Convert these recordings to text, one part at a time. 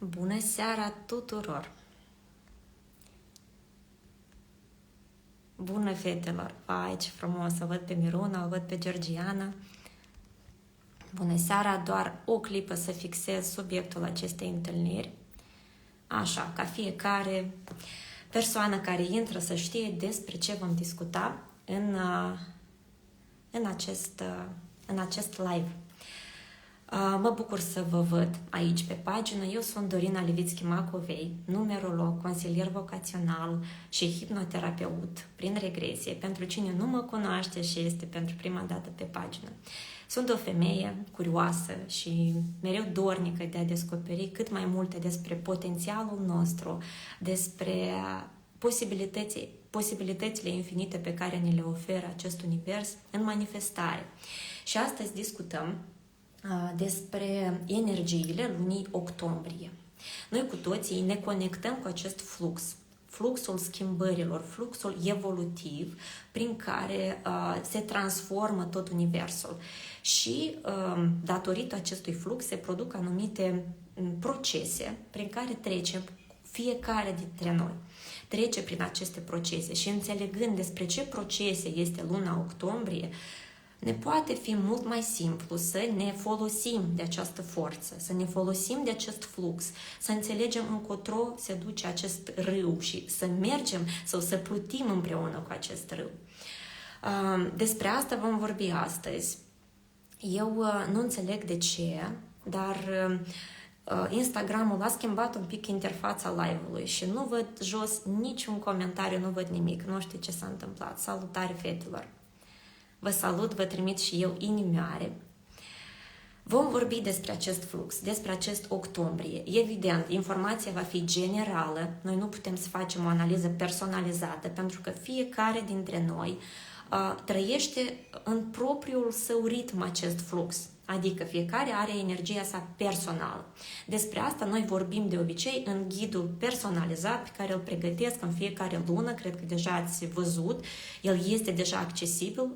Bună seara tuturor! Bună, fetelor! Vai, ce frumos! O văd pe Miruna, o văd pe Georgiana. Bună seara! Doar o clipă să fixez subiectul acestei întâlniri. Așa, ca fiecare persoană care intră să știe despre ce vom discuta în acest live. Mă bucur să vă văd aici pe pagină. Eu sunt Dorina Levitschi-Macovei, numerolog, consilier vocațional și hipnoterapeut prin regresie. Pentru cine nu mă cunoaște și este pentru prima dată pe pagină. Sunt o femeie curioasă și mereu dornică de a descoperi cât mai multe despre potențialul nostru, despre posibilitățile infinite pe care ne le oferă acest univers în manifestare. Și astăzi discutăm despre energiile lunii octombrie. Noi cu toții ne conectăm cu acest fluxul schimbărilor, fluxul evolutiv prin care se transformă tot universul. Și datorită acestui flux se produc anumite procese prin care trecem fiecare dintre noi. Trece prin aceste procese și înțelegând despre ce procese este luna octombrie, ne poate fi mult mai simplu să ne folosim de această forță, să ne folosim de acest flux, să înțelegem încotro se duce acest râu și să mergem sau să plutim împreună cu acest râu. Despre asta vom vorbi astăzi. Eu nu înțeleg de ce, dar Instagramul a schimbat un pic interfața live-ului și nu văd jos niciun comentariu, nu văd nimic, nu știu ce s-a întâmplat. Salutare, fetelor! Vă salut, vă trimit și eu inimioare. Vom vorbi despre acest flux, despre acest octombrie. Evident, informația va fi generală. Noi nu putem să facem o analiză personalizată, pentru că fiecare dintre noi trăiește în propriul său ritm acest flux. Adică fiecare are energia sa personală. Despre asta noi vorbim de obicei în ghidul personalizat pe care îl pregătesc în fiecare lună. Cred că deja ați văzut. El este deja accesibil,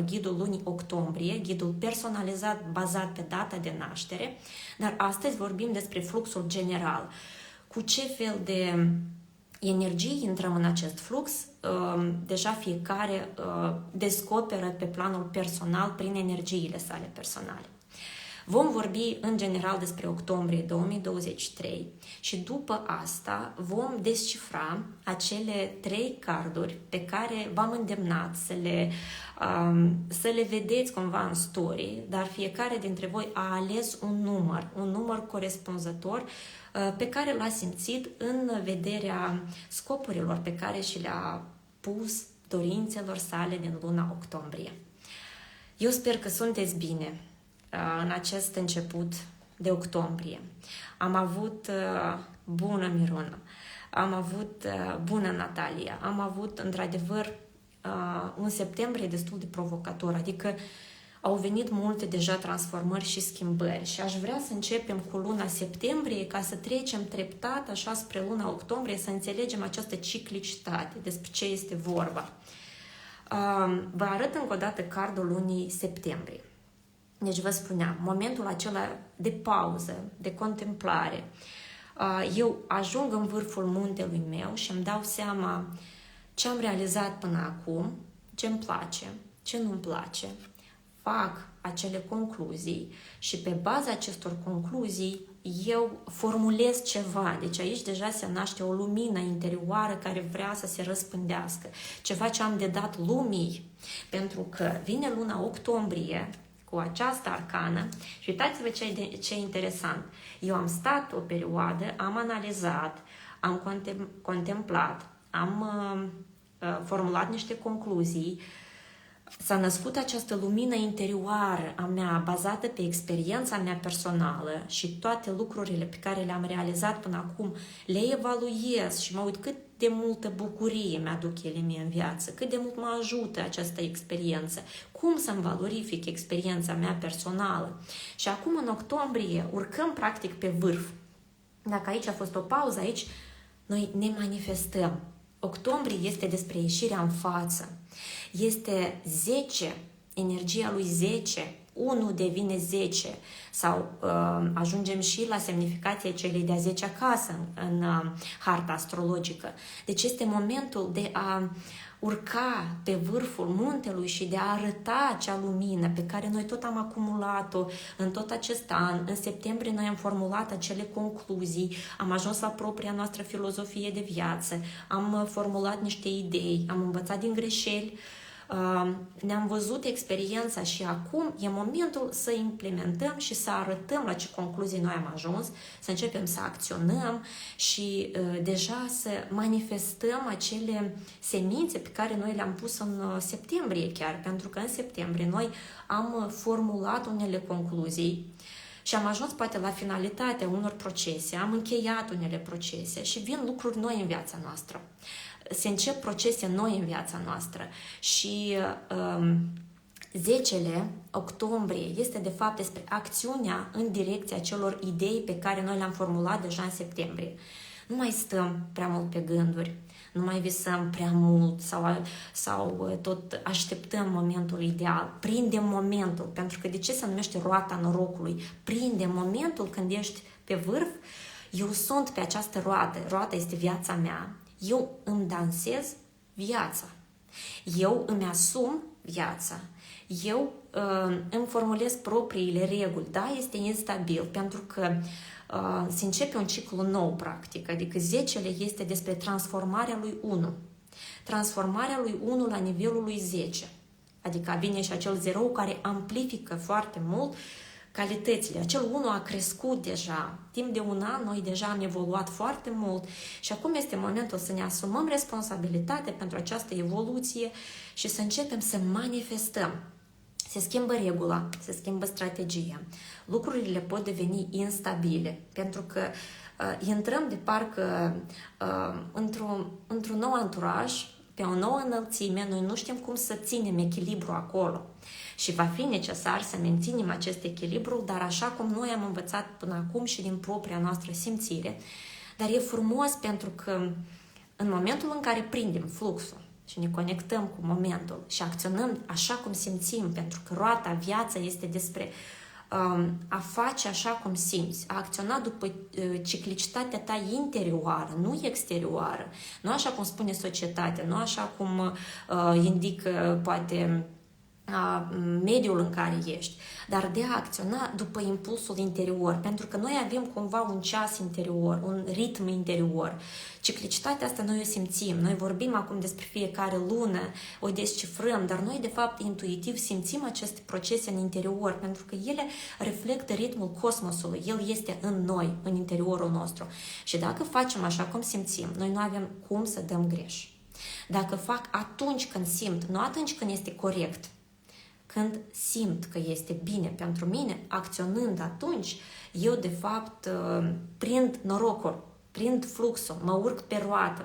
ghidul lunii octombrie, ghidul personalizat bazat pe data de naștere. Dar astăzi vorbim despre fluxul general. Cu ce fel de energii intrăm în acest flux, deja fiecare descoperă pe planul personal prin energiile sale personale. Vom vorbi în general despre octombrie 2023 și după asta vom descifra acele 3 carduri pe care v-am îndemnat să le vedeți cumva în story, dar fiecare dintre voi a ales un număr corespunzător pe care l-a simțit în vederea scopurilor pe care și le-a pus dorințelor sale din luna octombrie. Eu sper că sunteți bine în acest început de octombrie. Am avut bună Miruna, am avut bună Natalia, am avut într-adevăr un septembrie destul de provocator, adică au venit multe deja transformări și schimbări și aș vrea să începem cu luna septembrie ca să trecem treptat așa spre luna octombrie, să înțelegem această ciclicitate, despre ce este vorba. Vă arăt încă o dată cardul lunii septembrie. Deci vă spuneam, momentul acela de pauză, de contemplare. Eu ajung în vârful muntelui meu și îmi dau seama ce am realizat până acum, ce îmi place, ce nu-mi place. Fac acele concluzii și pe baza acestor concluzii eu formulez ceva. Deci aici deja se naște o lumină interioară care vrea să se răspândească. Ceva ce am de dat lumii. Pentru că vine luna octombrie cu această arcană și uitați-vă ce interesant. Eu am stat o perioadă, am analizat, am contemplat, am formulat niște concluzii. S-a născut această lumină interioară a mea, bazată pe experiența mea personală și toate lucrurile pe care le-am realizat până acum, le evaluez și mă uit cât de multă bucurie mi-aduc ele mie în viață, cât de mult mă ajută această experiență, cum să-mi valorific experiența mea personală. Și acum în octombrie urcăm practic pe vârf. Dacă aici a fost o pauză, aici noi ne manifestăm. Octombrie este despre ieșirea în față. Este 10, energia lui 10, 1 devine 10 sau ajungem și la semnificația celei de-a 10-a casă în harta astrologică. Deci este momentul de a urca pe vârful muntelui și de a arăta acea lumină pe care noi tot am acumulat-o în tot acest an. În septembrie noi am formulat acele concluzii, am ajuns la propria noastră filozofie de viață, am formulat niște idei, am învățat din greșeli, ne-am văzut experiența și acum e momentul să implementăm și să arătăm la ce concluzii noi am ajuns, să începem să acționăm și deja să manifestăm acele semințe pe care noi le-am pus în septembrie chiar, pentru că în septembrie noi am formulat unele concluzii și am ajuns poate la finalitatea unor procese, am încheiat unele procese și vin lucruri noi în viața noastră. Se încep procese noi în viața noastră și 10 octombrie este de fapt despre acțiunea în direcția celor idei pe care noi le-am formulat deja în septembrie. Nu mai stăm prea mult pe gânduri, nu mai visăm prea mult sau tot așteptăm momentul ideal. Prindem momentul, pentru că de ce se numește roata norocului? Prindem momentul când ești pe vârf. Eu sunt pe această roată, roata este viața mea. Eu îmi dansez viața. Eu îmi asum viața. Eu îmi formulez propriile reguli. Da, este instabil, pentru că se începe un ciclu nou, practic. Adică 10-le este despre transformarea lui 1. Transformarea lui 1 la nivelul lui 10. Adică vine și acel 0 care amplifică foarte mult calitățile. Acel 1 a crescut deja. Timp de un an noi deja am evoluat foarte mult și acum este momentul să ne asumăm responsabilitate pentru această evoluție și să începem să manifestăm. Se schimbă regula, se schimbă strategia. Lucrurile pot deveni instabile pentru că intrăm de parcă într-un nou anturaj, pe o nouă înălțime, noi nu știm cum să ținem echilibru acolo. Și va fi necesar să menținem acest echilibru, dar așa cum noi am învățat până acum și din propria noastră simțire. Dar e frumos pentru că în momentul în care prindem fluxul și ne conectăm cu momentul și acționăm așa cum simțim, pentru că roata, viața este despre a face așa cum simți, a acționa după ciclicitatea ta interioară, nu exterioară, nu așa cum spune societatea, nu așa cum indică poate mediul în care ești, dar de a acționa după impulsul interior, pentru că noi avem cumva un ceas interior, un ritm interior. Ciclicitatea asta noi o simțim, noi vorbim acum despre fiecare lună, o descifrăm, dar noi de fapt intuitiv simțim aceste procese în interior, pentru că ele reflectă ritmul cosmosului, el este în noi, în interiorul nostru. Și dacă facem așa cum simțim, noi nu avem cum să dăm greș. Dacă fac atunci când simt, nu atunci când este corect, când simt că este bine pentru mine, acționând atunci, eu de fapt prind norocul, prind fluxul, mă urc pe roată,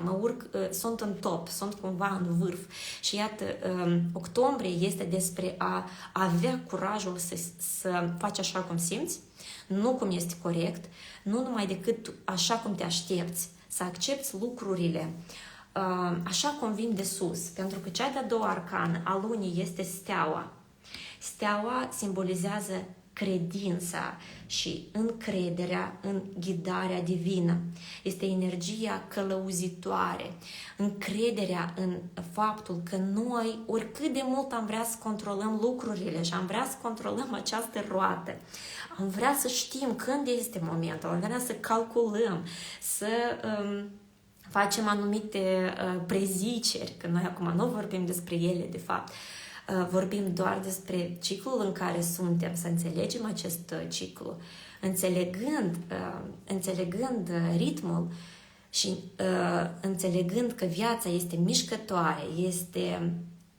sunt în top, sunt cumva în vârf. Și iată, octombrie este despre a avea curajul să faci așa cum simți, nu cum este corect, nu numai decât așa cum te aștepți, să accepti lucrurile așa cum vin de sus, pentru că cea de-a doua arcană a lunii este steaua. Steaua simbolizează credința și încrederea în ghidarea divină. Este energia călăuzitoare, încrederea în faptul că noi, oricât de mult am vrea să controlăm lucrurile și am vrea să controlăm această roată, am vrea să știm când este momentul, am vrea să calculăm, să facem anumite preziceri, că noi acum nu vorbim despre ele, de fapt, vorbim doar despre ciclul în care suntem, să înțelegem acest ciclu, înțelegând ritmul și înțelegând că viața este mișcătoare, este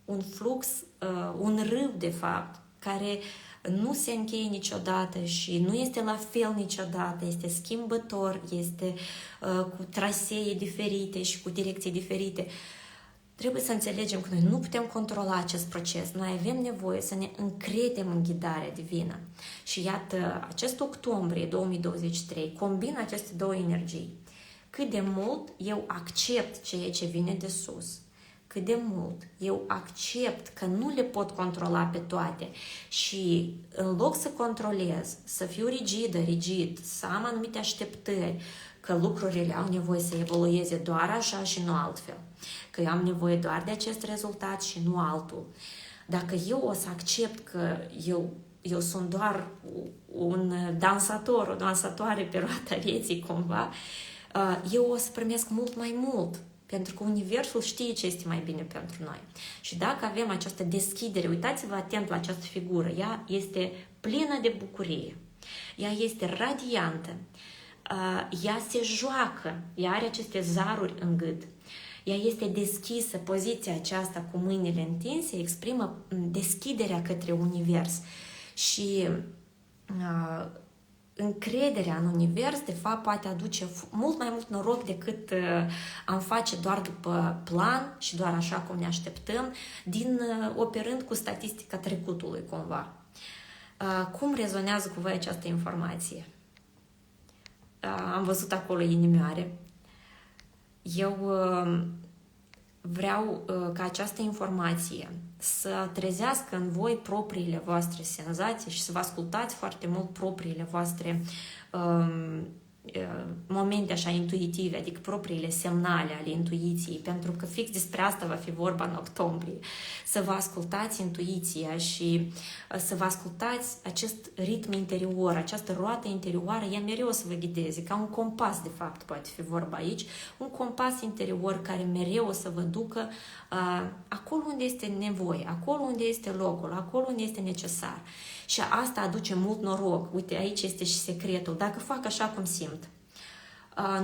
un flux, un râu de fapt, care nu se încheie niciodată și nu este la fel niciodată, este schimbător, este cu trasee diferite și cu direcții diferite. Trebuie să înțelegem că noi nu putem controla acest proces. Noi avem nevoie să ne încredem în ghidarea divină. Și iată, acest octombrie 2023 combină aceste două energii. Cât de mult eu accept ceea ce vine de sus, cât de mult eu accept că nu le pot controla pe toate și în loc să controlez, să fiu rigid, să am anumite așteptări, că lucrurile au nevoie să evolueze doar așa și nu altfel, că eu am nevoie doar de acest rezultat și nu altul. Dacă eu o să accept că eu sunt doar un dansator, o dansatoare pe roata vieții cumva, eu o să primesc mult mai mult, pentru că Universul știe ce este mai bine pentru noi. Și dacă avem această deschidere, uitați-vă atent la această figură, ea este plină de bucurie, ea este radiantă, ea se joacă, ea are aceste zaruri în gât, ea este deschisă, poziția aceasta cu mâinile întinse exprimă deschiderea către Univers și încrederea în Univers, de fapt, poate aduce mult mai mult noroc decât am face doar după plan și doar așa cum ne așteptăm, operând cu statistica trecutului, cumva. Cum rezonează cu voi această informație? Am văzut acolo inimioare. Eu vreau ca această informație să trezească în voi propriile voastre senzații și să vă ascultați foarte mult propriile voastre momente așa intuitive, adică propriile semnale ale intuiției, pentru că fix despre asta va fi vorba în octombrie. Să vă ascultați intuiția și să vă ascultați acest ritm interior, această roată interioară, ea mereu o să vă ghideze, ca un compas, de fapt, poate fi vorba aici, un compas interior care mereu o să vă ducă acolo unde este nevoie, acolo unde este locul, acolo unde este necesar. Și asta aduce mult noroc. Uite, aici este și secretul. Dacă fac așa cum simt,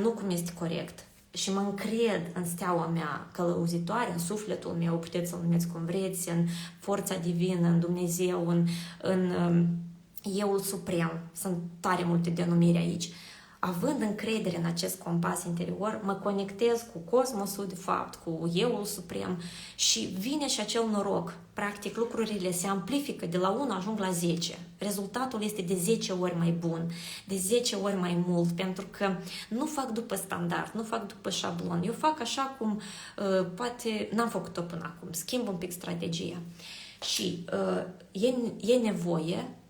nu cum este corect, și mă încred în steaua mea călăuzitoare, în sufletul meu, puteți să-l numiți cum vreți, în forța divină, în Dumnezeu, în Euul Suprem. Sunt tare multe denumiri aici. Având încredere în acest compas interior, mă conectez cu cosmosul, de fapt, cu Euul Suprem și vine și acel noroc. Practic, lucrurile se amplifică, de la 1 ajung la 10. Rezultatul este de 10 ori mai bun, de 10 ori mai mult, pentru că nu fac după standard, nu fac după șablon. Eu fac așa cum poate n-am făcut-o până acum, schimb un pic strategia. Și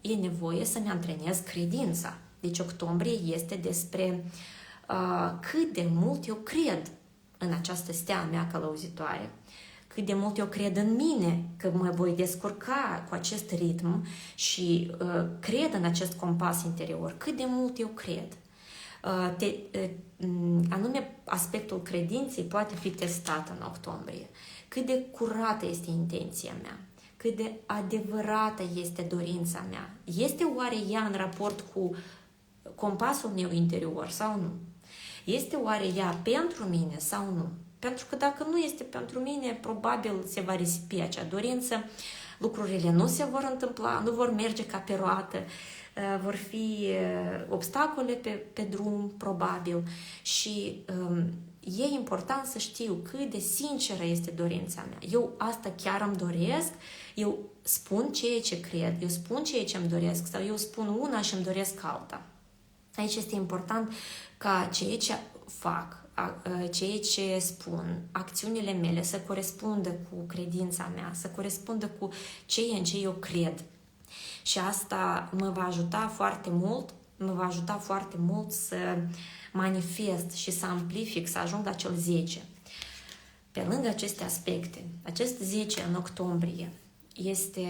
e nevoie să-mi antrenez credința. Deci octombrie este despre cât de mult eu cred în această stea mea călăuzitoare, cât de mult eu cred în mine că mă voi descurca cu acest ritm și cred în acest compas interior, cât de mult eu cred. Anume, aspectul credinței poate fi testat în octombrie. Cât de curată este intenția mea, cât de adevărată este dorința mea. Este oare ea în raport cu compasul meu interior sau nu? Este oare ea pentru mine sau nu? Pentru că dacă nu este pentru mine, probabil se va risipi acea dorință, lucrurile nu se vor întâmpla, nu vor merge ca pe roată, vor fi obstacole pe drum, probabil, și e important să știu cât de sinceră este dorința mea. Eu asta chiar îmi doresc, eu spun ceea ce cred, eu spun ceea ce îmi doresc sau eu spun una și îmi doresc alta. Aici este important ca ceea ce fac, ceea ce spun, acțiunile mele să corespundă cu credința mea, să corespundă cu ceea în ce eu cred. Și asta mă va ajuta foarte mult să manifest și să amplific, să ajung la acel 10. Pe lângă aceste aspecte, acest 10 în octombrie este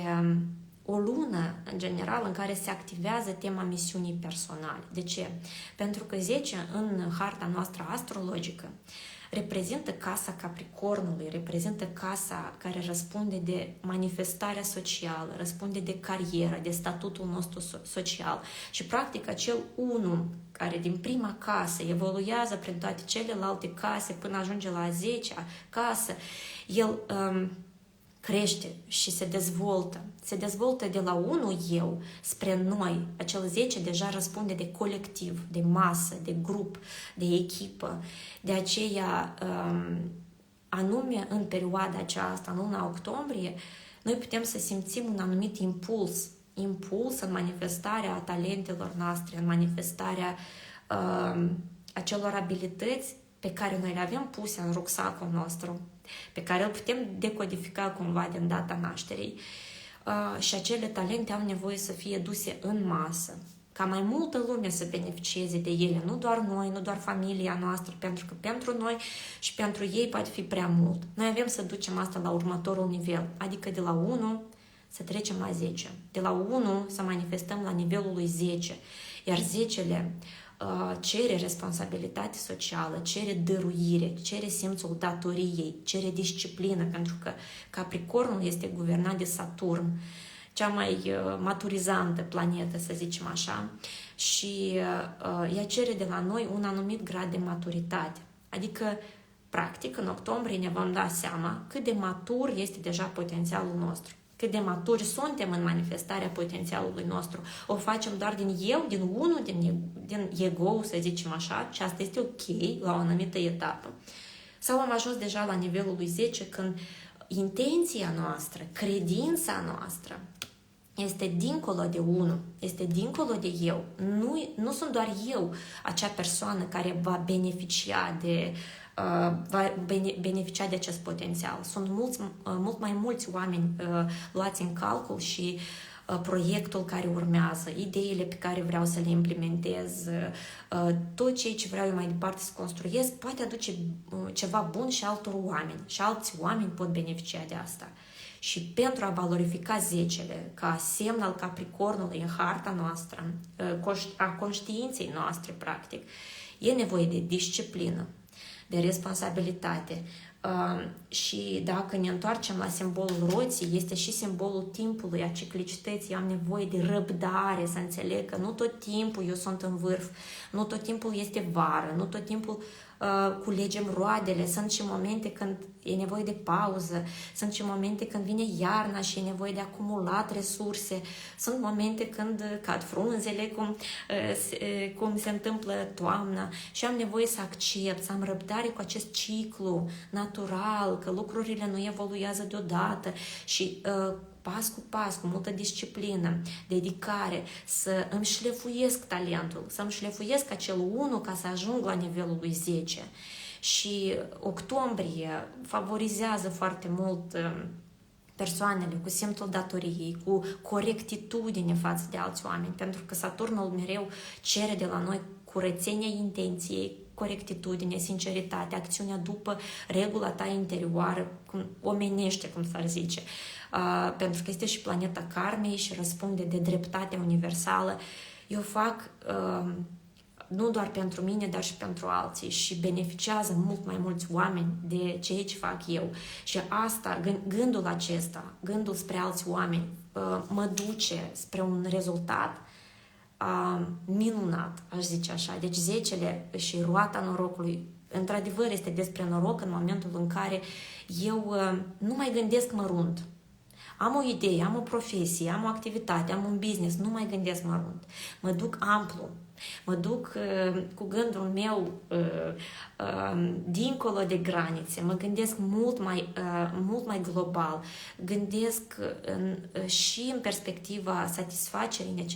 o lună, în general, în care se activează tema misiunii personale. De ce? Pentru că 10 în harta noastră astrologică reprezintă casa Capricornului, reprezintă casa care răspunde de manifestarea socială, răspunde de carieră, de statutul nostru social. Și, practic, acel 1 care din prima casă evoluează prin toate celelalte case până ajunge la 10-a casă, el crește și se dezvoltă. Se dezvoltă de la 1 eu spre noi. Acel 10 deja răspunde de colectiv, de masă, de grup, de echipă. De aceea, anume în perioada aceasta, în luna octombrie, noi putem să simțim un anumit impuls în manifestarea talentelor noastre, în manifestarea acelor abilități pe care noi le avem puse în rucsacul nostru pe care îl putem decodifica cumva din data nașterii și acele talente au nevoie să fie duse în masă, ca mai multă lume să beneficieze de ele, nu doar noi, nu doar familia noastră, pentru că pentru noi și pentru ei poate fi prea mult. Noi avem să ducem asta la următorul nivel, adică de la 1 să trecem la 10, de la 1 să manifestăm la nivelul lui 10, iar 10-le cere responsabilitate socială, cere dăruire, cere simțul datoriei, cere disciplină, pentru că Capricornul este guvernat de Saturn, cea mai maturizantă planetă, să zicem așa, și ea cere de la noi un anumit grad de maturitate. Adică, practic, în octombrie ne vom da seama cât de matur este deja potențialul nostru, cât de maturi suntem în manifestarea potențialului nostru. O facem doar din eu, din unul, din ego, să zicem așa, și asta este ok la o anumită etapă. Sau am ajuns deja la nivelul lui 10, când intenția noastră, credința noastră este dincolo de unul, este dincolo de eu. Nu sunt doar eu acea persoană care va beneficia de acest potențial. Sunt mult mai mulți oameni luați în calcul și proiectul care urmează, ideile pe care vreau să le implementez, tot ce vreau eu mai departe să construiesc, poate aduce ceva bun și altor oameni. Și alți oameni pot beneficia de asta. Și pentru a valorifica 10-le ca semn al Capricornului în harta noastră, a conștiinței noastre, practic, e nevoie de disciplină, de responsabilitate. Și dacă ne întoarcem la simbolul roții, este și simbolul timpului, a ciclicității. Am nevoie de răbdare, să înțeleg că nu tot timpul eu sunt în vârf, nu tot timpul este vară, nu tot timpul culegem roadele. Sunt și momente când e nevoie de pauză, sunt și momente când vine iarna și e nevoie de acumulat resurse, sunt momente când cad frunzele, cum se întâmplă toamna, și am nevoie să accept, să am răbdare cu acest ciclu natural, că lucrurile nu evoluează deodată și pas cu pas, cu multă disciplină, dedicare, să îmi șlefuiesc talentul, să îmi șlefuiesc acel 1 ca să ajung la nivelul lui 10. Și octombrie favorizează foarte mult persoanele cu simțul datoriei, cu corectitudine față de alți oameni, pentru că Saturnul mereu cere de la noi curățenia intenției, corectitudine, sinceritate, acțiunea după regula ta interioară, omenește, cum s-ar zice, pentru că este și planeta karmei și răspunde de dreptatea universală. Eu fac nu doar pentru mine, dar și pentru alții și beneficiază mult mai mulți oameni de ceea ce fac eu. Și asta, gândul acesta, gândul spre alți oameni, mă duce spre un rezultat minunat, aș zice așa. Deci 10-le și roata norocului, într-adevăr, este despre noroc în momentul în care eu nu mai gândesc mărunt. Am o idee, am o profesie, am o activitate, am un business, nu mai gândesc mărunt. Mă duc amplu, mă duc cu gândul meu dincolo de granițe, mă gândesc mult mai global, gândesc și în perspectiva satisfacerii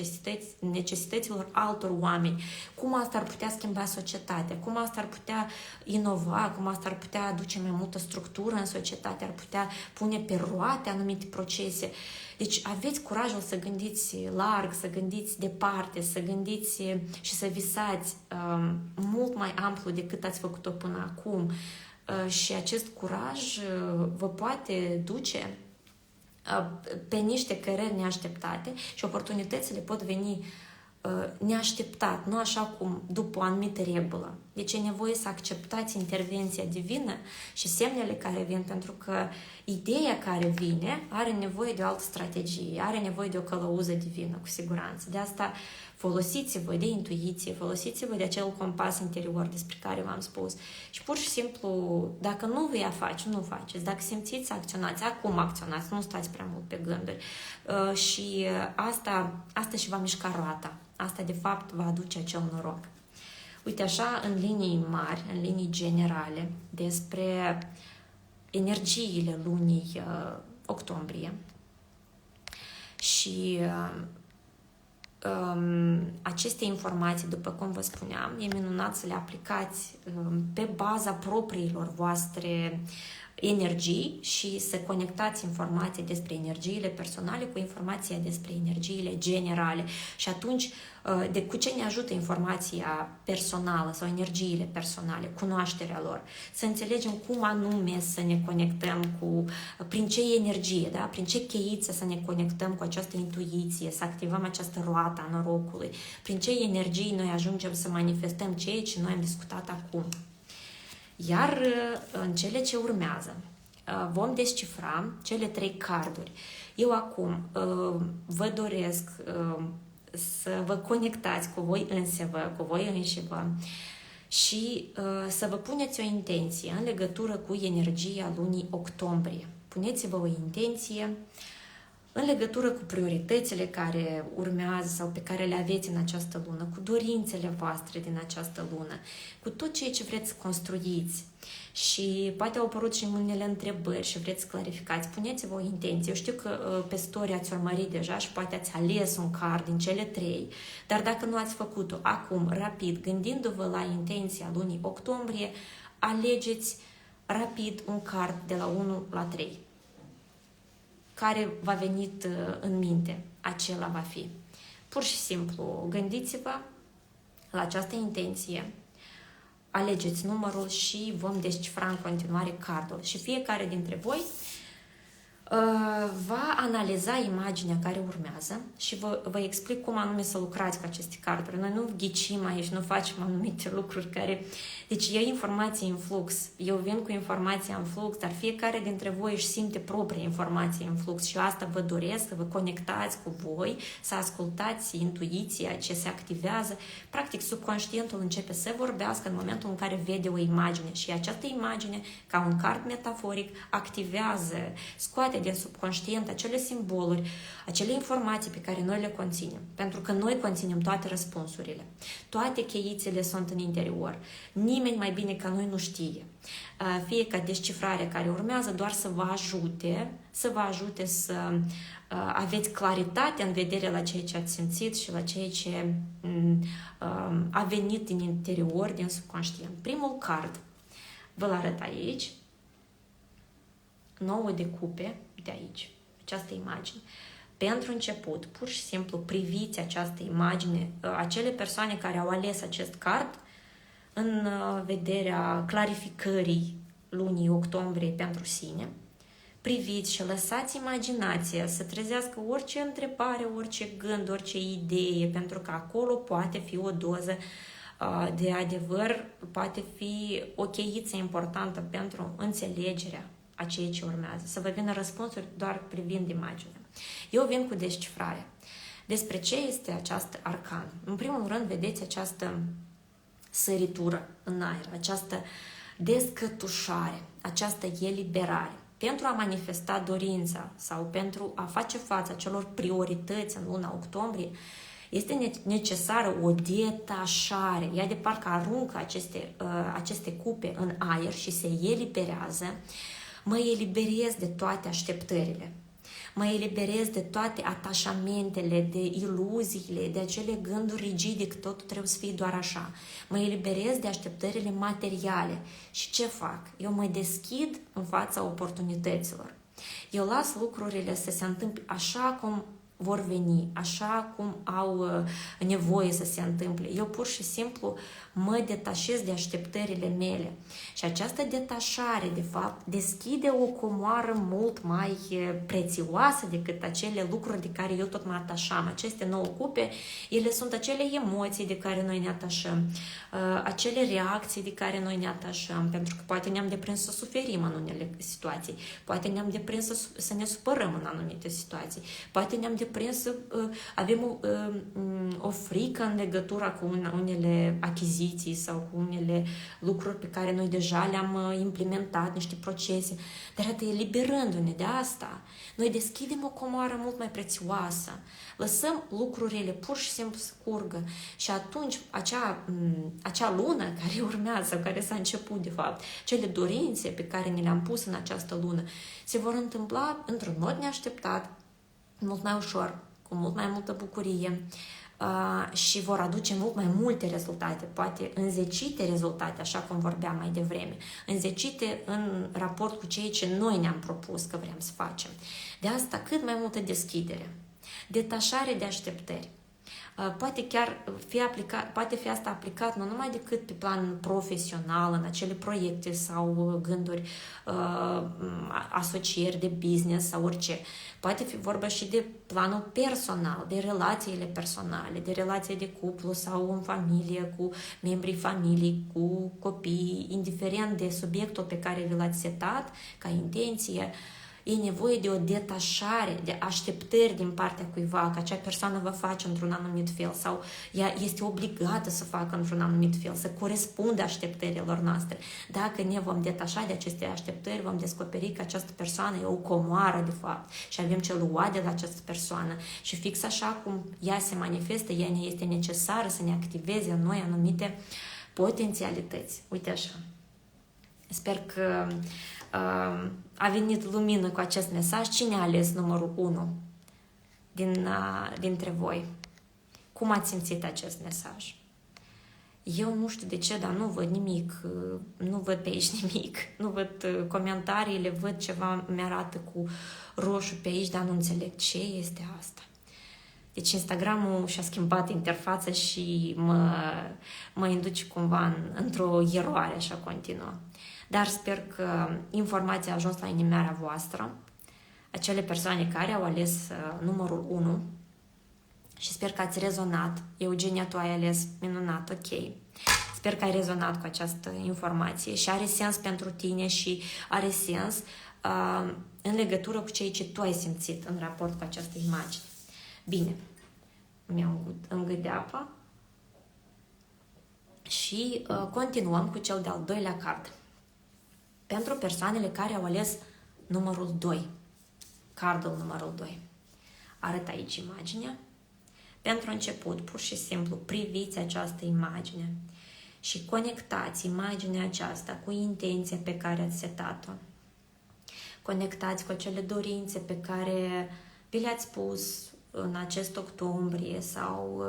necesităților altor oameni, cum asta ar putea schimba societatea, cum asta ar putea inova, cum asta ar putea aduce mai multă structură în societate, ar putea pune pe roate anumite procese. Deci aveți curajul să gândiți larg, să gândiți departe, să gândiți și să visați mult mai amplu decât ați făcut-o până acum. Și acest curaj vă poate duce pe niște cărări neașteptate și oportunitățile pot veni neașteptat, nu așa cum după o anumită regulă. Deci e nevoie să acceptați intervenția divină și semnele care vin, pentru că ideea care vine are nevoie de o altă strategie, are nevoie de o călăuză divină, cu siguranță. De asta folosiți-vă de intuiție, folosiți-vă de acel compas interior despre care v-am spus și pur și simplu, dacă nu vă face, nu faceți. Dacă simțiți să acționați, acum acționați, nu stați prea mult pe gânduri. Și asta și va mișca roata. Asta, de fapt, va aduce acel noroc. Uite, așa, în linii mari, în linii generale, despre energiile lunii octombrie. Și aceste informații, după cum vă spuneam, e minunat să le aplicați pe baza propriilor voastre energii și să conectați informații despre energiile personale cu informația despre energiile generale. Și atunci, cu ce ne ajută informația personală sau energiile personale, cunoașterea lor? Să înțelegem cum anume să ne conectăm prin ce energie, da? Prin ce cheiță să ne conectăm cu această intuiție, să activăm această roată a norocului, prin ce energii noi ajungem să manifestăm ceea ce noi am discutat acum. Iar în cele ce urmează vom descifra cele 3 carduri. Eu acum vă doresc să vă conectați cu voi însevă, cu voi înșivă și să vă puneți o intenție în legătură cu energia lunii octombrie. Puneți-vă o intenție în legătură cu prioritățile care urmează sau pe care le aveți în această lună, cu dorințele voastre din această lună, cu tot ceea ce vreți să construiți. Și poate au apărut și unele întrebări și vreți să clarificați. Puneți-vă o intenție. Eu știu că pe story ați urmărit deja și poate ați ales un card din cele 3, dar dacă nu ați făcut-o acum, rapid, gândindu-vă la intenția lunii octombrie, alegeți rapid un card de la 1 la 3. Care v-a venit în minte, acela va fi. Pur și simplu, gândiți-vă la această intenție, alegeți numărul și vom descifra în continuare cardul. Și fiecare dintre voi va analiza imaginea care urmează și vă explic cum anume să lucrați cu aceste carduri. Noi nu ghicim aici, nu facem anumite lucruri care... Deci e informație în flux. Eu vin cu informația în flux, dar fiecare dintre voi își simte propria informație în flux și asta vă doresc, să vă conectați cu voi, să ascultați intuiția ce se activează. Practic, subconștientul începe să vorbească în momentul în care vede o imagine și această imagine, ca un card metaforic, activează, scoate din subconștient acele simboluri, acele informații pe care noi le conținem. Pentru că noi conținem toate răspunsurile. Toate cheițele sunt în interior. Nimeni mai bine ca noi nu știe. Fie ca descifrarea care urmează doar să vă ajute să aveți claritate în vedere la ceea ce ați simțit și la ceea ce a venit din interior, din subconștient. Primul card vă-l arăt aici. 9 de cupe de aici, această imagine. Pentru început, pur și simplu priviți această imagine, acele persoane care au ales acest card în vederea clarificării lunii octombrie pentru sine. Priviți și lăsați imaginația să trezească orice întrebare, orice gând, orice idee, pentru că acolo poate fi o doză de adevăr, poate fi o cheiță importantă pentru înțelegerea a ceea ce urmează. Să vă vină răspunsuri doar privind imaginea. Eu vin cu descifrare. Despre ce este această arcan? În primul rând, vedeți această săritură în aer, această descătușare, această eliberare. Pentru a manifesta dorința sau pentru a face față celor priorități în luna octombrie, este necesară o detașare. Ea de parcă aruncă aceste cupe în aer și se eliberează. Mă eliberez de toate așteptările. Mă eliberez de toate atașamentele, de iluziile, de acele gânduri rigide că totul trebuie să fie doar așa. Mă eliberez de așteptările materiale. Și ce fac? Eu mă deschid în fața oportunităților. Eu las lucrurile să se întâmple așa cum vor veni, așa cum au nevoie să se întâmple. Eu pur și simplu mă detașez de așteptările mele. Și această detașare, de fapt, deschide o comoară mult mai prețioasă decât acele lucruri de care eu tot mă atașam. Aceste 9 cupe, ele sunt acele emoții de care noi ne atașăm, acele reacții de care noi ne atașăm, pentru că poate ne-am deprins să suferim în unele situații, poate ne-am deprins să ne supărăm în anumite situații, poate ne-am deprins să avem o frică în legătură cu unele achiziții sau cu unele lucruri pe care noi deja le-am implementat, niște procese. Dar atât eliberându-ne de asta, noi deschidem o comoară mult mai prețioasă. Lăsăm lucrurile pur și simplu să curgă și atunci acea lună care urmează, care s-a început de fapt, cele dorințe pe care ne le-am pus în această lună, se vor întâmpla într-un mod neașteptat, mult mai ușor, cu mult mai multă bucurie, și vor aduce mult mai multe rezultate, poate înzecite rezultate, așa cum vorbeam mai devreme, înzecite în raport cu ceea ce noi ne-am propus că vrem să facem. De asta cât mai multă deschidere, detașare de așteptări. Poate chiar poate fi asta aplicat nu numai decât pe plan profesional, în acele proiecte sau gânduri, asocieri de business sau orice. Poate fi vorba și de planul personal, de relațiile personale, de relații de cuplu sau în familie, cu membrii familiei, cu copii, indiferent de subiectul pe care vi l-ați setat ca intenție. E nevoie de o detașare, de așteptări din partea cuiva, că acea persoană va face într-un anumit fel sau ea este obligată să facă într-un anumit fel, să corespundă așteptărilor noastre. Dacă ne vom detașa de aceste așteptări, vom descoperi că această persoană e o comoară, de fapt, și avem ce lua de la această persoană. Și fix așa cum ea se manifestă, ea ne este necesară să ne activeze în noi anumite potențialități. Uite așa. Sper că a venit lumină cu acest mesaj. Cine a ales numărul 1 dintre voi? Cum ați simțit acest mesaj? Eu nu știu de ce, dar nu văd nimic, nu văd pe aici nimic, nu văd comentariile, văd ceva, mi-arată cu roșu pe aici, dar nu înțeleg ce este asta. Deci Instagramul și-a schimbat interfața și mă induce cumva într-o eroare așa continuă. Dar sper că informația a ajuns la inimioara voastră, acele persoane care au ales numărul 1 și sper că ați rezonat. Eugenia, tu ai ales minunat, ok. Sper că ai rezonat cu această informație și are sens pentru tine și are sens în legătură cu ceea ce tu ai simțit în raport cu această imagine. Bine, mi-am îngât de apă și continuăm cu cel de-al doilea card. Pentru persoanele care au ales numărul 2, cardul numărul 2. Arăt aici imaginea. Pentru început, pur și simplu, priviți această imagine și conectați imaginea aceasta cu intenția pe care ați setat-o. Conectați cu acele dorințe pe care vi le-ați pus în acest octombrie sau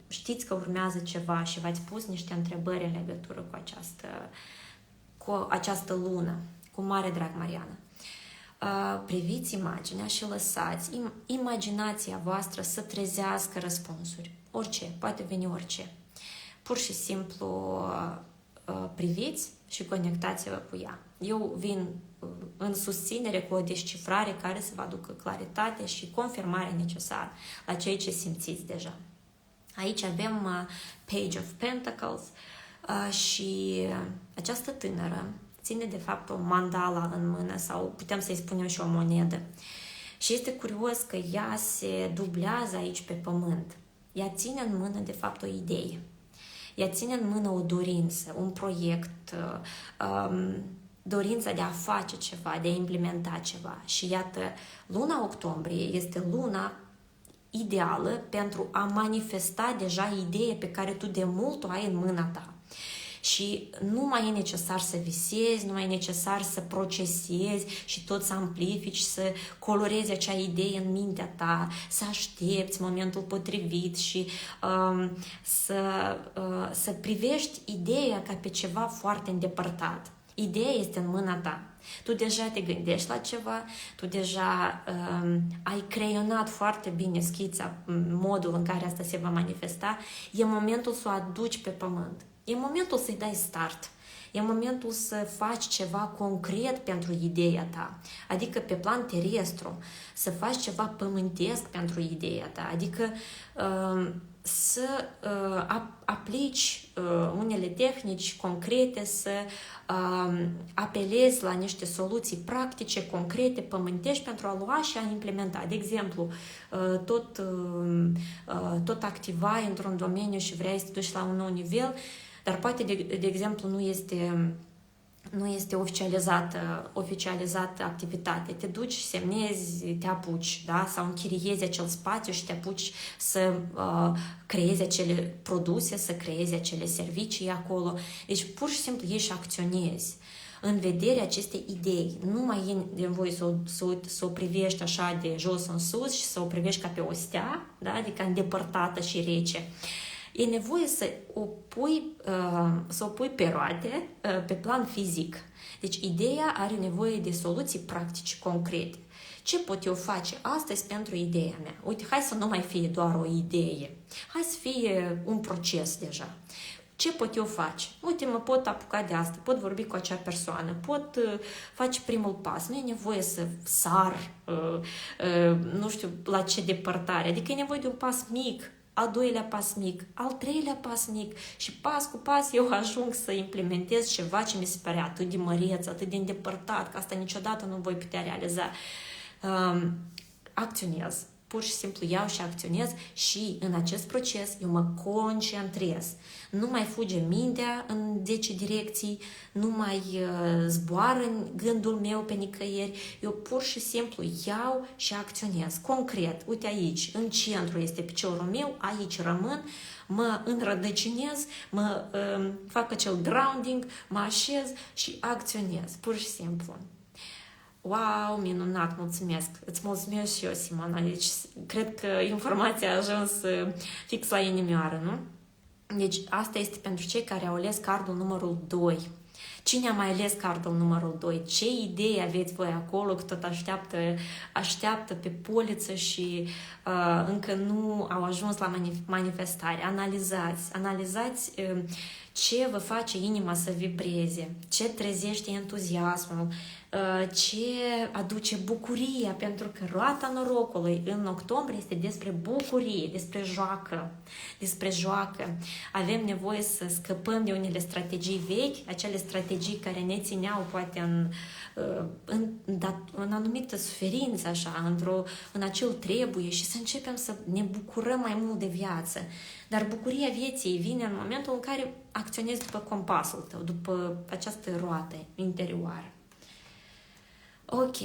știți că urmează ceva și v-ați pus niște întrebări în legătură cu această lună. Cu mare drag, Mariana. Priviți imaginea și lăsați imaginația voastră să trezească răspunsuri. Orice, poate veni orice. Pur și simplu priviți și conectați-vă cu ea. Eu vin în susținere cu o descifrare care să vă aducă claritate și confirmare necesară la ceea ce simțiți deja. Aici avem Page of Pentacles și această tânără ține de fapt o mandala în mână sau putem să-i spunem și o monedă. Și este curios că ea se dublează aici pe pământ. Ea ține în mână de fapt o idee. Ea ține în mână o dorință, un proiect, dorința de a face ceva, de a implementa ceva. Și iată, luna octombrie este luna ideală pentru a manifesta deja ideea pe care tu de mult o ai în mâna ta. Și nu mai e necesar să visezi, nu mai e necesar să procesezi și tot să amplifici, să colorezi acea idee în mintea ta, să aștepți momentul potrivit și să privești ideea ca pe ceva foarte îndepărtat. Ideea este în mâna ta. Tu deja te gândești la ceva, tu deja ai creionat foarte bine schița, modul în care asta se va manifesta. E momentul să o aduci pe pământ. E momentul să-i dai start. E momentul să faci ceva concret pentru ideea ta. Adică pe plan terestru, să faci ceva pământesc pentru ideea ta. Adică să aplici unele tehnici concrete, să apelezi la niște soluții practice, concrete, pământești pentru a lua și a implementa. De exemplu, tot activai într-un domeniu și vrei să te duci la un nou nivel, dar poate, de exemplu, nu este oficializată activitate. Te duci, semnezi, te apuci, da? Sau închiriezi acel spațiu și te apuci să creezi acele produse, să creezi acele servicii acolo. Deci, pur și simplu, ieși și acționezi. în vederea acestei idei. Nu mai e nevoie să o privești așa de jos în sus și să o privești ca pe o stea, da? Adică îndepărtată și rece. E nevoie să o pui pe roate, pe plan fizic. Deci ideea are nevoie de soluții practice, concrete. Ce pot eu face astăzi pentru ideea mea? Uite, hai să nu mai fie doar o idee. Hai să fie un proces deja. Ce pot eu face? Uite, mă pot apuca de asta, pot vorbi cu acea persoană, pot face primul pas. Nu e nevoie să sar, nu știu la ce depărtare. Adică e nevoie de un pas mic, al doilea pas mic, al treilea pas mic și pas cu pas eu ajung să implementez ceva ce mi se pare atât de măreț, atât de îndepărtat, că asta niciodată nu voi putea realiza. Acționez. Pur și simplu iau și acționez și în acest proces eu mă concentrez. Nu mai fuge mintea în 10 direcții, nu mai zboară în gândul meu pe nicăieri. Eu pur și simplu iau și acționez. Concret, uite aici, în centru este piciorul meu, aici rămân, mă înrădăcinez, mă fac acel grounding, mă așez și acționez. Pur și simplu. Wow, minunat, mulțumesc! Îți mulțumesc și eu, Simona. Deci, cred că informația a ajuns fix la inimioară, nu? Deci, asta este pentru cei care au ales cardul numărul 2. Cine a mai ales cardul numărul 2? Ce idei aveți voi acolo că tot așteaptă pe poliță și încă nu au ajuns la manifestare? Analizați ce vă face inima să vibreze, ce trezește entuziasmul, ce aduce bucuria, pentru că roata norocului în octombrie este despre bucurie, despre joacă. Avem nevoie să scăpăm de unele strategii vechi, acele strategii care ne țineau poate în anumită suferință, așa, în acel trebuie și să începem să ne bucurăm mai mult de viață. Dar bucuria vieții vine în momentul în care acționezi după compasul tău, după această roată interioară. Ok.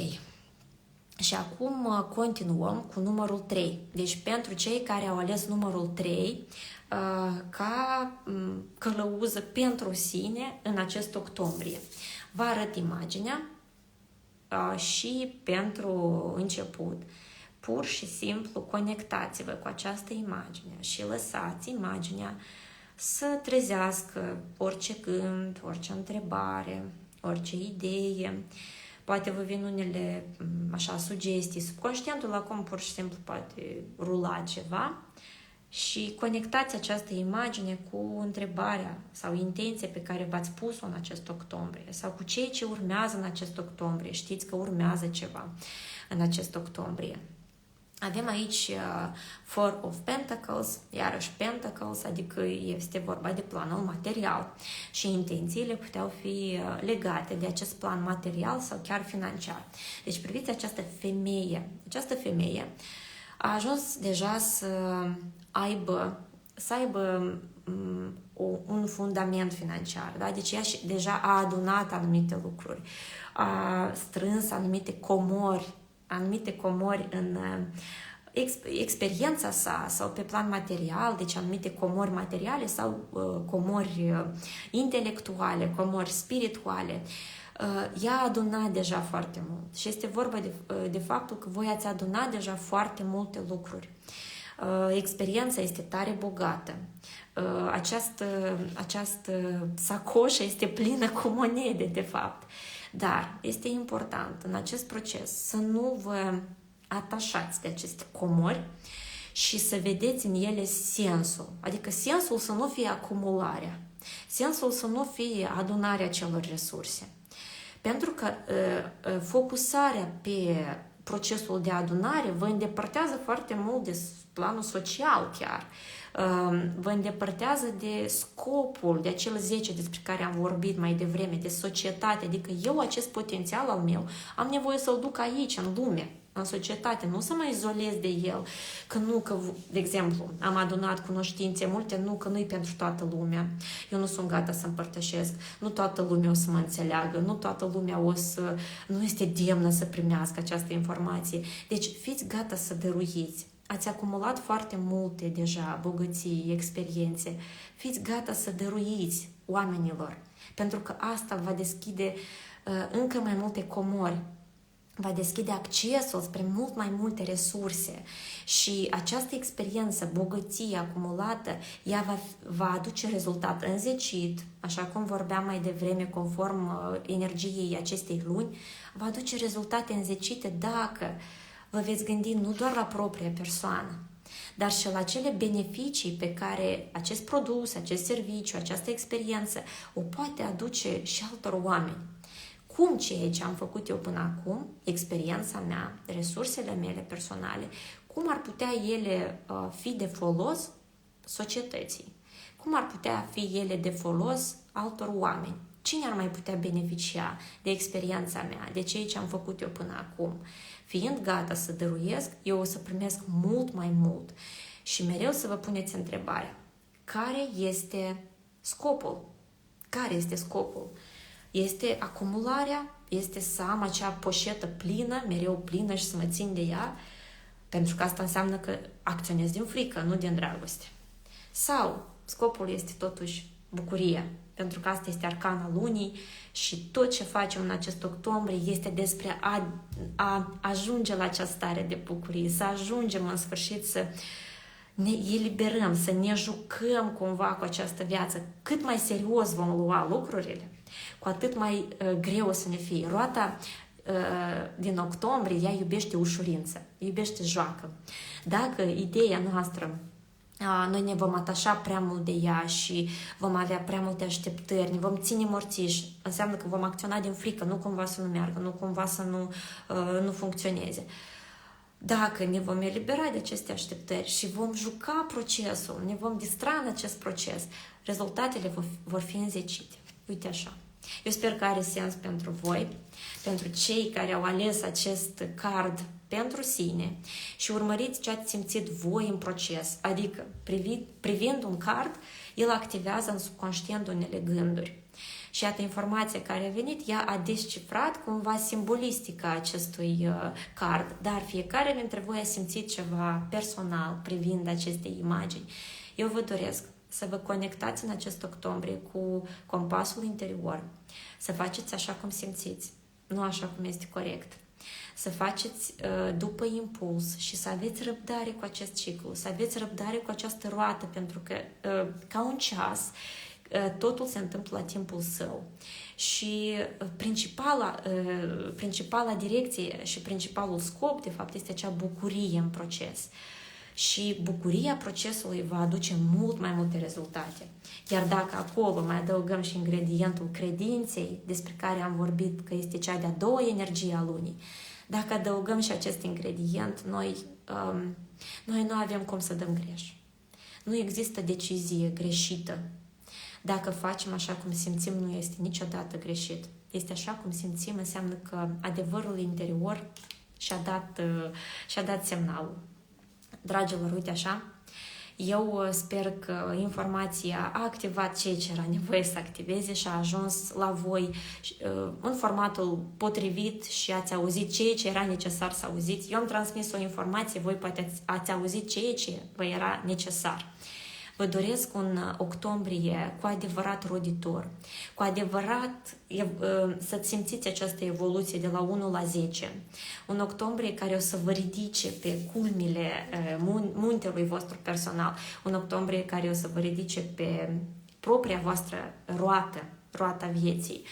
Și acum continuăm cu numărul 3. Deci pentru cei care au ales numărul 3 ca călăuză pentru sine în acest octombrie. Vă arăt imaginea și pentru început. Pur și simplu conectați-vă cu această imagine și lăsați imaginea să trezească orice gând, orice întrebare, orice idee. Poate vă vin unele așa sugestii. Subconștientul acum pur și simplu poate rula ceva și conectați această imagine cu întrebarea sau intenția pe care v-ați pus-o în acest octombrie sau cu cei ce urmează în acest octombrie. Știți că urmează ceva în acest octombrie. Avem aici Four of Pentacles, iarăși Pentacles, adică este vorba de planul material și intențiile puteau fi legate de acest plan material sau chiar financiar. Deci priviți această femeie. Această femeie a ajuns deja să aibă un fundament financiar. Da? Deci ea deja a adunat anumite lucruri, a strâns anumite comori în experiența sa sau pe plan material, deci anumite comori materiale sau comori intelectuale, comori spirituale. Ea a adunat deja foarte mult și este vorba de faptul că voi ați adunat deja foarte multe lucruri. Experiența este tare bogată. Această sacoșă este plină cu monede, de fapt. Dar este important în acest proces să nu vă atașați de aceste comori și să vedeți în ele sensul. Adică sensul să nu fie acumularea. Sensul să nu fie adunarea celor resurse. Pentru că focusarea pe procesul de adunare vă îndepărtează foarte mult de planul social chiar. Vă îndepărtează de scopul, de acel 10 despre care am vorbit mai devreme, de societate. Adică eu acest potențial al meu am nevoie să-l duc aici, în lume, în societate, nu să mă izolez de el. Că, de exemplu, am adunat cunoștințe multe, că nu-i pentru toată lumea. Eu nu sunt gata să împărtășesc, nu toată lumea o să mă înțeleagă, nu toată lumea nu este demnă să primească această informație. Deci fiți gata să dăruiți. Ați acumulat foarte multe deja bogății, experiențe. Fiți gata să dăruiți. oamenilor, pentru că asta va deschide încă mai multe comori, va deschide accesul spre mult mai multe resurse și această experiență, bogăție acumulată, ea va aduce rezultat înzecit, așa cum vorbeam mai devreme, conform energiei acestei luni, va aduce rezultate înzecite dacă vă veți gândi nu doar la propria persoană, dar și la cele beneficii pe care acest produs, acest serviciu, această experiență o poate aduce și altor oameni. Cum ceea ce am făcut eu până acum, experiența mea, resursele mele personale, cum ar putea ele fi de folos societății? Cum ar putea fi ele de folos altor oameni? Cine ar mai putea beneficia de experiența mea, de ceea ce am făcut eu până acum? Fiind gata să dăruiesc, eu o să primesc mult mai mult. Și mereu să vă puneți întrebarea, care este scopul? Care este scopul? Este acumularea? Este să am acea poșetă plină, mereu plină și să mă țin de ea? Pentru că asta înseamnă că acționez din frică, nu din dragoste. Sau scopul este totuși bucuria, pentru că asta este arcana lunii și tot ce facem în acest octombrie este despre a ajunge la această stare de bucurie, să ajungem în sfârșit să ne eliberăm, să ne jucăm cumva cu această viață. Cât mai serios vom lua lucrurile, cu atât mai greu o să ne fie. Roata din octombrie, ea iubește ușurință, iubește joacă. Dacă ideea noastră noi ne vom atașa prea mult de ea și vom avea prea multe așteptări, ne vom ține morțiși, înseamnă că vom acționa din frică, nu cumva să nu meargă, nu cumva să nu funcționeze. Dacă ne vom elibera de aceste așteptări și vom juca procesul, ne vom distra în acest proces, rezultatele vor fi înzecite. Uite așa. Eu sper că are sens pentru voi, pentru cei care au ales acest card pentru sine și urmăriți ce ați simțit voi în proces. Adică, privind un card, el activează în subconștient unele gânduri. Și iată, informația care a venit, ea a descifrat cumva simbolistica acestui card, dar fiecare dintre voi a simțit ceva personal privind aceste imagini. Eu vă doresc să vă conectați în acest octombrie cu compasul interior, să faceți așa cum simțiți, nu așa cum este corect. Să faceți după impuls și să aveți răbdare cu acest ciclu, să aveți răbdare cu această roată, pentru că ca un ceas, totul se întâmplă la timpul său. Și principala direcție și principalul scop, de fapt, este acea bucurie în proces. Și bucuria procesului va aduce mult mai multe rezultate. Iar dacă acolo mai adăugăm și ingredientul credinței, despre care am vorbit că este cea de-a doua energie a lunii, dacă adăugăm și acest ingredient, noi nu avem cum să dăm greș. Nu există decizie greșită. Dacă facem așa cum simțim, nu este niciodată greșit. Este așa cum simțim, înseamnă că adevărul interior și-a dat semnalul. Dragilor, uite așa, eu sper că informația a activat ceea ce era nevoie să activeze și a ajuns la voi în formatul potrivit și ați auzit ceea ce era necesar să auziți. Eu am transmis o informație, voi poate ați auzit ceea ce vă era necesar. Vă doresc un octombrie cu adevărat roditor, cu adevărat să simțiți această evoluție de la 1 la 10. Un octombrie care o să vă ridice pe culmile muntelui vostru personal, un octombrie care o să vă ridice pe propria voastră roata vieții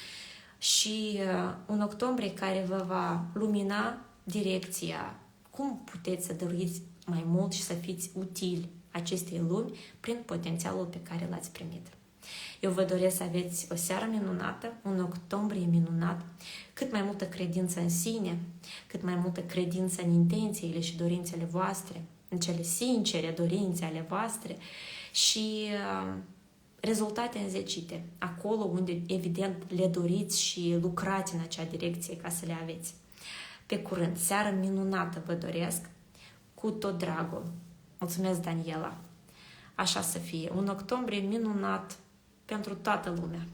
și un octombrie care vă va lumina direcția, cum puteți să dăruiți mai mult și să fiți utili acestei lumi prin potențialul pe care l-ați primit. Eu vă doresc să aveți o seară minunată, un octombrie minunat, cât mai multă credință în sine, cât mai multă credință în intențiile și dorințele voastre, în cele sincere dorințe ale voastre și rezultate înzecite, acolo unde evident le doriți și lucrați în acea direcție ca să le aveți. Pe curând, seară minunată vă doresc, cu tot dragul. Mulțumesc, Daniela! Așa să fie. Un octombrie minunat pentru toată lumea.